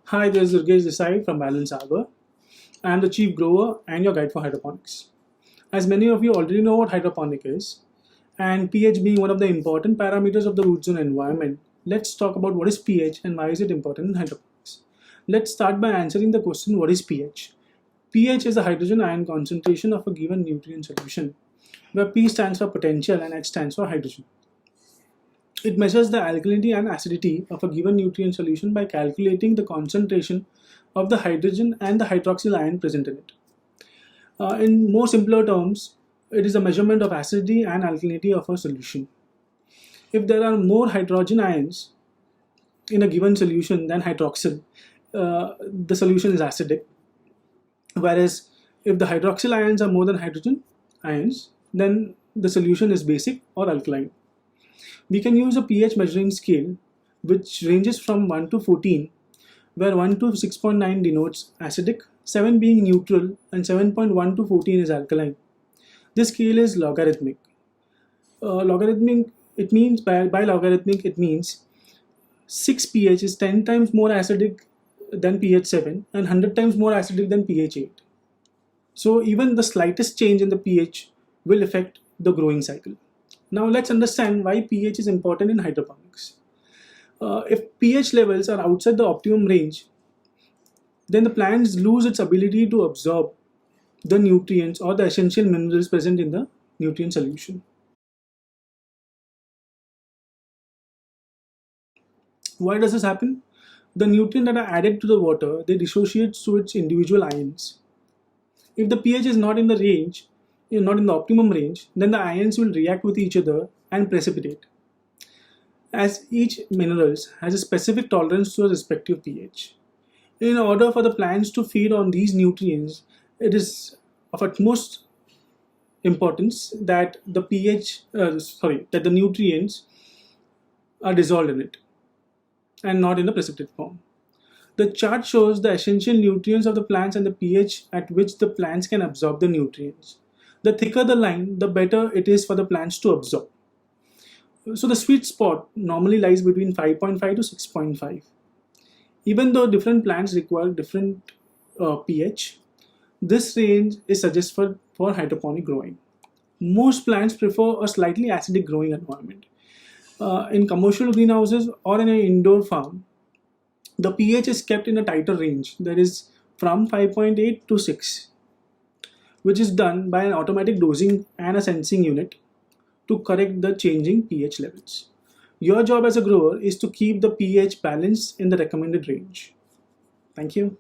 Hi, this is Urgesh Desai from Valens Arbor. I am the chief grower and your guide for hydroponics. As many of you already know what hydroponic is, and pH being one of the important parameters of the root zone environment, let's talk about what is pH and why is it important in hydroponics. Let's start by answering the question, what is pH? pH is the hydrogen ion concentration of a given nutrient solution, where P stands for potential and H stands for hydrogen. It measures the alkalinity and acidity of a given nutrient solution by calculating the concentration of the hydrogen and the hydroxyl ion present in it. In more simpler terms, it is a measurement of acidity and alkalinity of a solution. If there are more hydrogen ions in a given solution than hydroxyl, the solution is acidic. Whereas if the hydroxyl ions are more than hydrogen ions, then the solution is basic or alkaline. We can use a pH measuring scale which ranges from 1 to 14, where 1 to 6.9 denotes acidic, 7 being neutral, and 7.1 to 14 is alkaline. This scale is logarithmic. Logarithmic, it means by logarithmic, it means 6 pH is 10 times more acidic than pH 7 and 100 times more acidic than pH 8. So even the slightest change in the pH will affect the growing cycle. Now let's understand why pH is important in hydroponics. If pH levels are outside the optimum range, then the plants lose its ability to absorb the nutrients or the essential minerals present in the nutrient solution. Why does this happen? The nutrients that are added to the water, they dissociate to its individual ions. If the pH is not in the range, not in the optimum range, then the ions will react with each other and precipitate, as each minerals has a specific tolerance to a respective pH. In order for the plants to feed on these nutrients, it is of utmost importance that the nutrients are dissolved in it and not in the precipitate form. The chart shows the essential nutrients of the plants and the pH at which the plants can absorb the nutrients. The thicker the line, the better it is for the plants to absorb. So the sweet spot normally lies between 5.5 to 6.5. Even though different plants require different pH, this range is suggested for hydroponic growing. Most plants prefer a slightly acidic growing environment. In commercial greenhouses or in an indoor farm, the pH is kept in a tighter range, that is from 5.8 to 6, which is done by an automatic dosing and a sensing unit to correct the changing pH levels. Your job as a grower is to keep the pH balanced in the recommended range. Thank you.